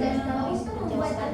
dan mampu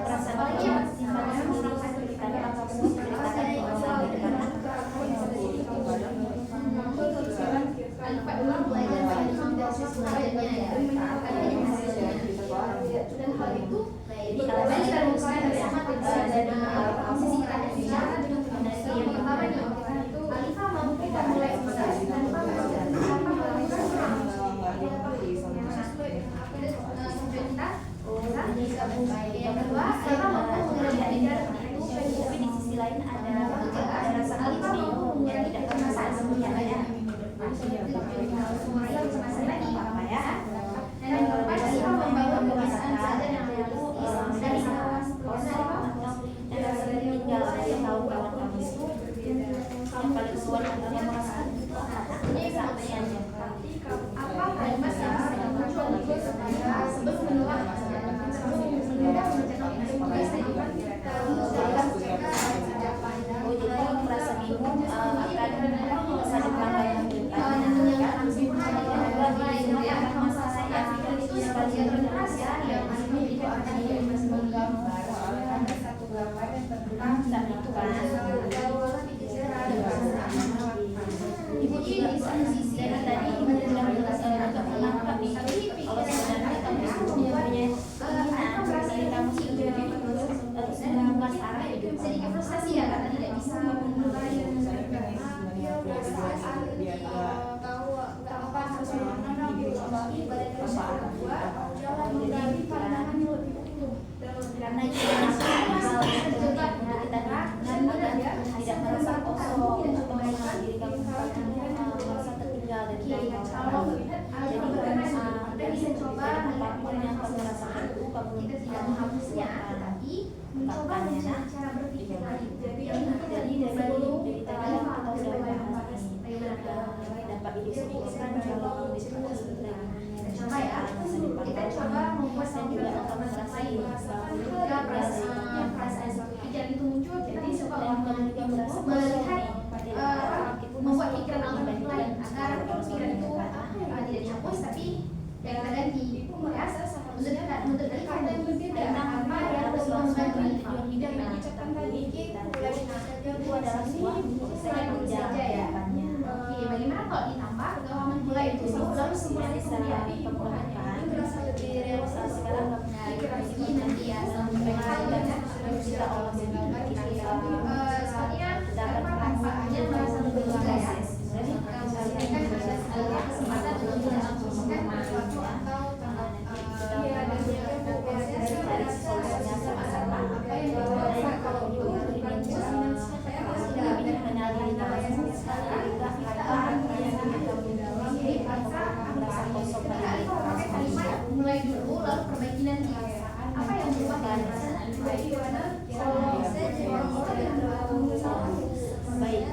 perasaan perasaan dari tadi ibu sudah menjelaskan agak melengkap nih kalau sebenarnya kamu mempunyai keinginan diri kamu sendiri terus menemukan arah hidup sedikit frustasi ya karena tidak bisa memulai dan tahu apa harus mana gitu apalagi pada diri kedua jangan menggali pandangan yang lebih utuh karena itu hal yang terjebak untuk kita tidak merasa kosong atau merasa diri kamu merasa tertinggal dan kita bisa coba apapun yang kamu rasakan itu kamu kita tidak menghapusnya tetapi mencoba mencari cara berpikir lain jadi dari tadi kita sudah bahas dapat didiskusikan kalau diskusi coba ya kita coba membuat juga akan merasakan perasaan suatu pikiran itu muncul jadi supaya juga merasa melihat membuat pikiran alternatif lain agar pikiran itu tidak dihapus tapi yang terganti menurut dari kata yang berbeda apa yang harus membantu tujuan hidup yang diucapkan tadi itu adalah sebuah saja ya. Oke, bagaimana kalau ditambah pengalaman pula itu lalu semua itu menjadi pengalaman terasa lebih realistis sekarang pikiran ini nanti ya kita olah sepertinya dapat manfaatnya merasa lebih lega ya. Jadi kalau misalkan ada kesempatan untuk melakukan sesuatu atau dari solusinya sama-sama apa yang dilakukan kalau itu lebih mengenali mulai dulu lalu perbaiki nanti apa yang berubah dari perasaan bagaimana kalau saya jadi orang-orang yang baik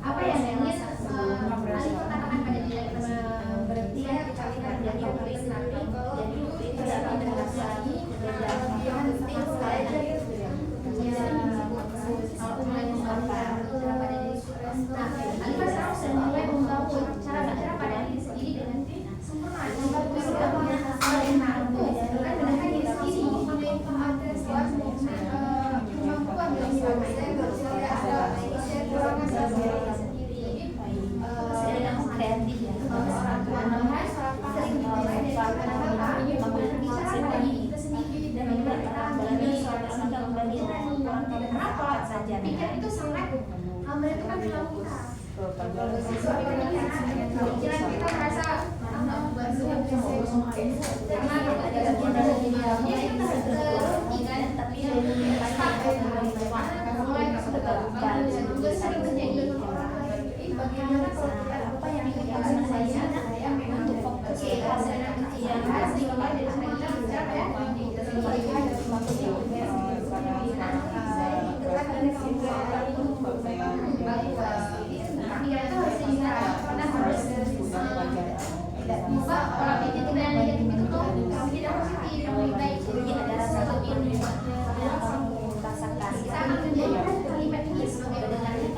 apa yang ingin Alif katakan pada diri berarti kita lihat jadi upgrade nanti jadi upgrade tidak menguasai yang penting saya jadi mulai menggambar cara pada diri nah Alif harus mulai membangun cara bicara pada diri sendiri dengan sempurna membangun semuanya kan mendengar diri sendiri mulai ada sesuatu kemampuan yang saya kreatif ya orang tua sering kita sendiri dan kenapa saja pikir itu sangat menentukan perilaku kita pikiran kita merasa karena ada bagian dari dalamnya kita berhentikan tapi mulai sering terjadi bagaimana kalau apa yang dikatakan saya untuk fokus ke yang harus dimulai dari kita bicara ya itu harus diingat karena harus mengubah pola pikir kita yang negatif itu tuh tidak positif yang lebih baik jadi ada rasa lebih rasakan kita akan menjadikan kalimat ini sebagai dengannya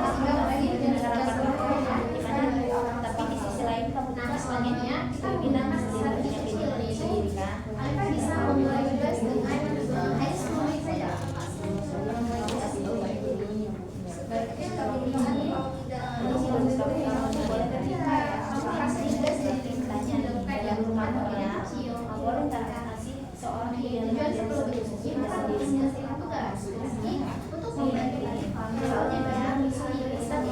sehingga bagi tapi di sisi lain kamu selanjutnya kita menggunakan strategi kecil yaitu kita bisa memulai tugas dengan hanya 10 menit saja sebaiknya kalau ini dalam rumah ya, boleh nggak kasih seorang yang sebelum diskusi masa dirinya tugas untuk membantu misalnya ya kita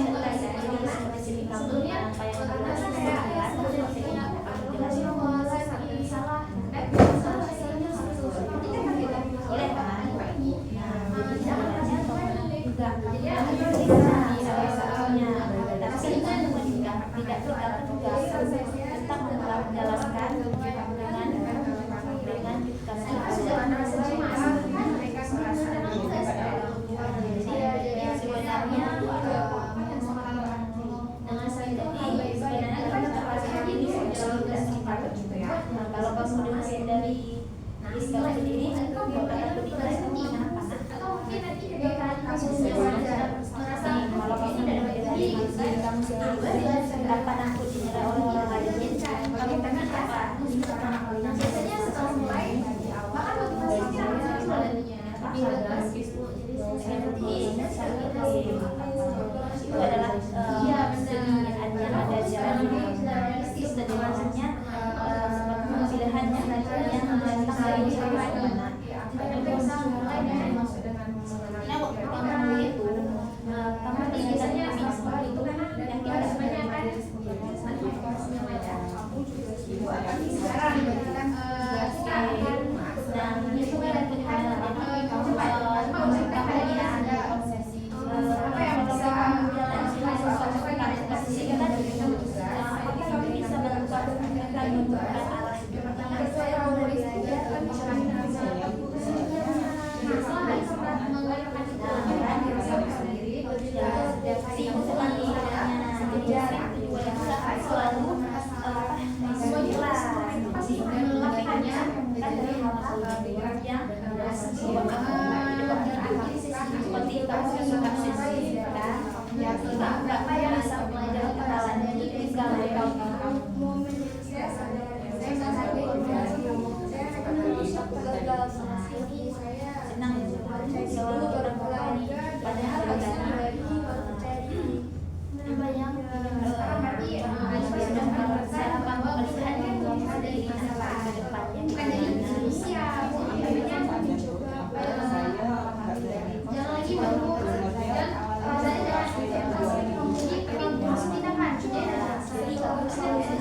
belajar juga sebelumnya apa yang boleh kan? Tidak kita juga tentang menjalankan dengan sebenarnya dengan saya sebenarnya kita diri kamu sendiri tanpa takut dinilai oleh orang lain. Kamu pengen apa? Biasanya setelah mulai, bahkan motivasi kita muncul nantinya. Itu adalah sediaannya ada jalan realistis dan jelasnya seperti pilihannya yang mendatang dari mana. Nah, waktu kamu itu kamu kelihatannya seperti itu yang kita sebenarnya sekarang kita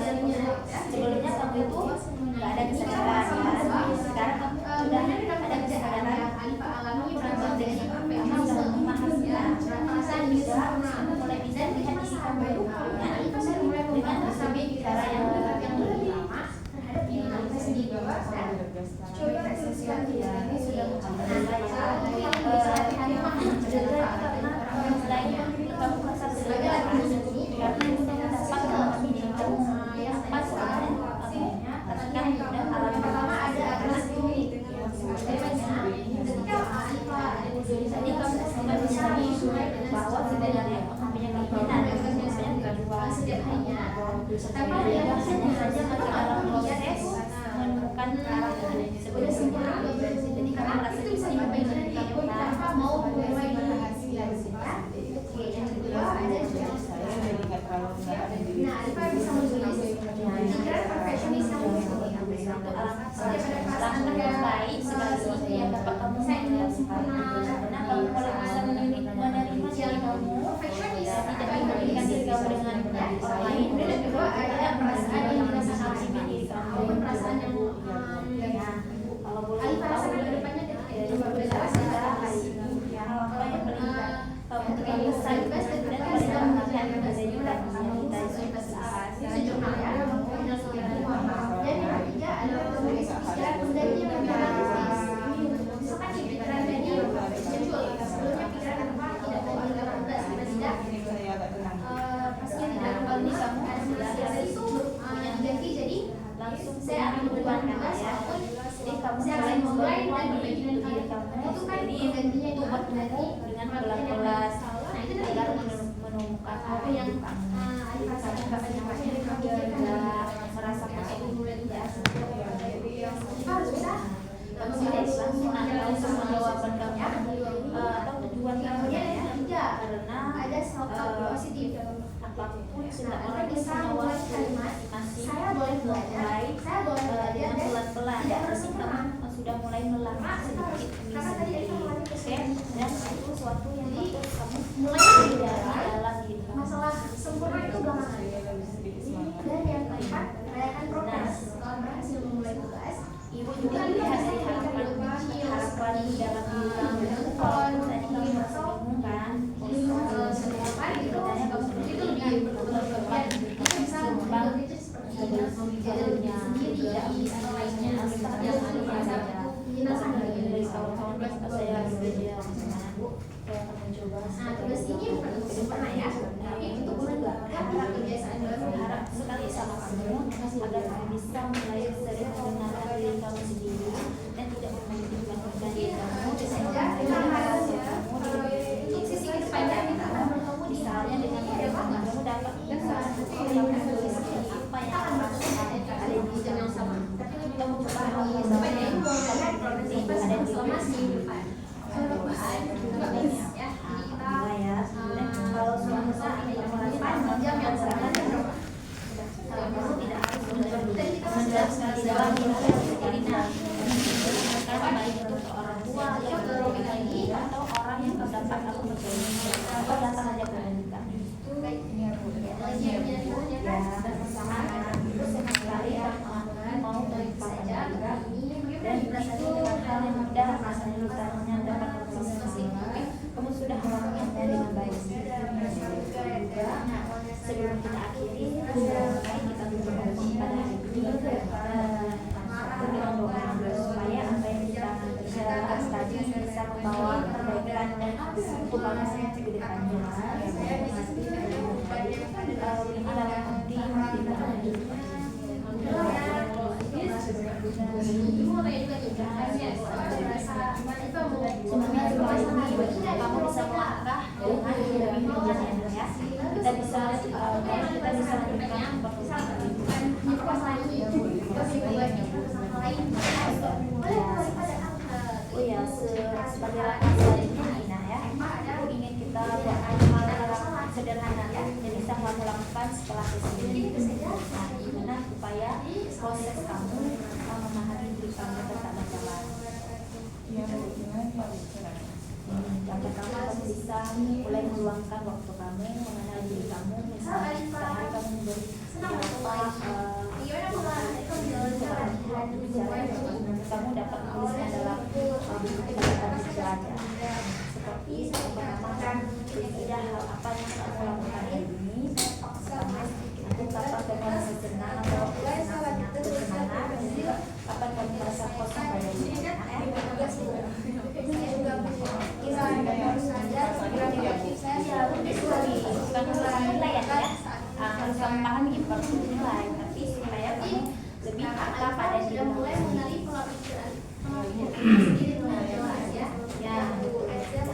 dan itu kan sebelumnya kamu itu nggak ada kesadaran, sekarang kamu sudah ada kesadaran. Kamu sudah memahaminya, perasaan juga kamu mulai bisa melihat diri kamu dengan cara yang lebih lama terhadap diri kamu sendiri. Ini sudah selain kamu merasa sebagai karena itu dapat memahami diri kamu yang pas ketika sudah alami pertama ada ketika tadi kamu sudah menyadari bahwa sebenarnya punya keinginan biasanya bukan sederhananya, tapi dia hanya saja masih dalam proses menemukan arahnya. Sebenarnya sempurna, jadi kamu merasa bisa membayar diri kamu tanpa mau mulai berhasil. Yang kedua ada nah, Alifa bisa menulis pikiran perfeksionis kamu langkah yang baik sekali yang dapat kamu karena kamu mulai bisa menerima diri kamu tidak membandingkan diri kamu dengan orang lain. Dan kedua ada perasaan yang merasa menghakimi diri kamu, perasaan yang kalau boleh Alifa rasakan ke depannya ketika berjelas apa yang kamu terlalu besar dan paling melihat berbedanya kita sejumlah ya. Dan yang ketiga adalah pikiran undangnya misalkan pikiran tadi muncul sebelumnya pikiran apa tidak mau dilakukan tidak pastinya tidak kembali kamu dari itu ganti jadi langsung saya akan membuatkan ya. Jadi kamu mulai dan berbagi dengan diri kamu itu kan gantinya itu buat ganti dengan pelan-pelan agar menemukan apa yang merasa harus bisa kamu langsung langsung menjawabkan kamu atau tujuan kamu ya karena ada self positif apapun sudah orang bisa mulai kalimat saya boleh belajar dengan pelan-pelan ya harus kamu sudah mulai melangkah sedikit demi sedikit dan itu suatu yang kamu mulai dalam diri kamu. Masalah sempurna itu gampang. Dan yang keempat merayakan progres. Setelah berhasil memulai tugas, ibu juga melihat dari harapan di dalam diri kamu. Kalau tadi kamu merasa bingung kan, seberapa itu itu lebih berkembang. Kita bisa membangun itu seperti jadinya tidak bisa lainnya kita hanya saja dari kawan-kawan saya berbeda saya akan mencoba. Nah tugas ini bukan untuk sempurna ya, tapi untuk menegakkan kebiasaan baru. Harap sekali sama kamu agar kamu bisa mulai sering mengenalkan diri kamu sendiri dan tidak membandingkan diri kamu. Saja kita harus untuk sisi kedepannya kita akan bertemu misalnya dengan waktu kamu ke depannya adalah nanti sebenarnya kamu bisa melangkah dengan lebih berjalan ya. Kita bisa lanjutkan oh ya, sebagai langkah selanjutnya ya, aku ingin kita buat hal sederhana ya, jadi bisa kamu lakukan setelah sesi ini. Nah, gimana supaya proses kamu memahami diri kamu tetap berjalan. Yang pertama, kamu bisa mulai meluangkan waktu kamu mengenal diri kamu. Misalnya sehari kamu memberi kamu dapat menulisnya dalam buku catatan belajar. Seperti pertama, tidak hal apa yang kamu lakukan hari ini, nanti kapan kamu merasa senang atau bersemangat, kapan kamu merasa kosong pada diri. Harus kamu pahami importansi nilai, tapi supaya kamu lebih peka pada diri kamu sendiri.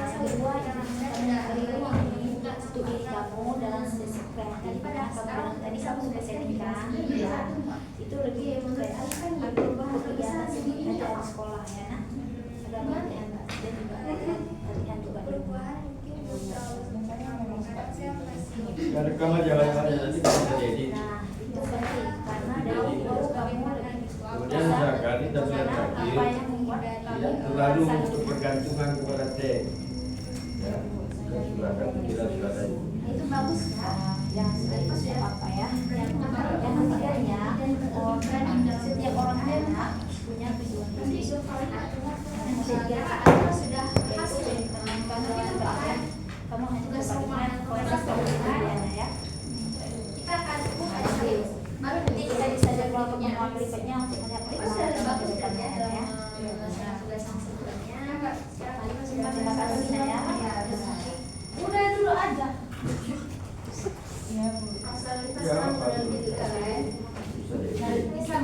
Yang kedua, studi kamu dalam sesi kreatif. Tadi kamu sudah settingkan, ya, itu lebih kreatif atau kegiatan aja di sekolah ya. Ada latihan dan juga latihan juga di rumah. Rekam aja nanti bisa diedit. Nah, itu penting karena dari baru kamu Kemudian misalkan kita lihat lagi, tidak terlalu bergantungan kepada teks. Ya, sudah tadi. itu bagus ya. Yang itu apa ya? Yang ketiganya, setiap orang enak punya tujuan hidup. Yang ketiga sudah menentukan dalam bagian kamu hanya bagaimana proses kemudiannya ya. Kita akan baru nanti kita bisa jadwal pertemuan berikutnya untuk melihat bagaimana kedepannya ya. Terima kasih ya. Udah dulu aja. Ya, Bisa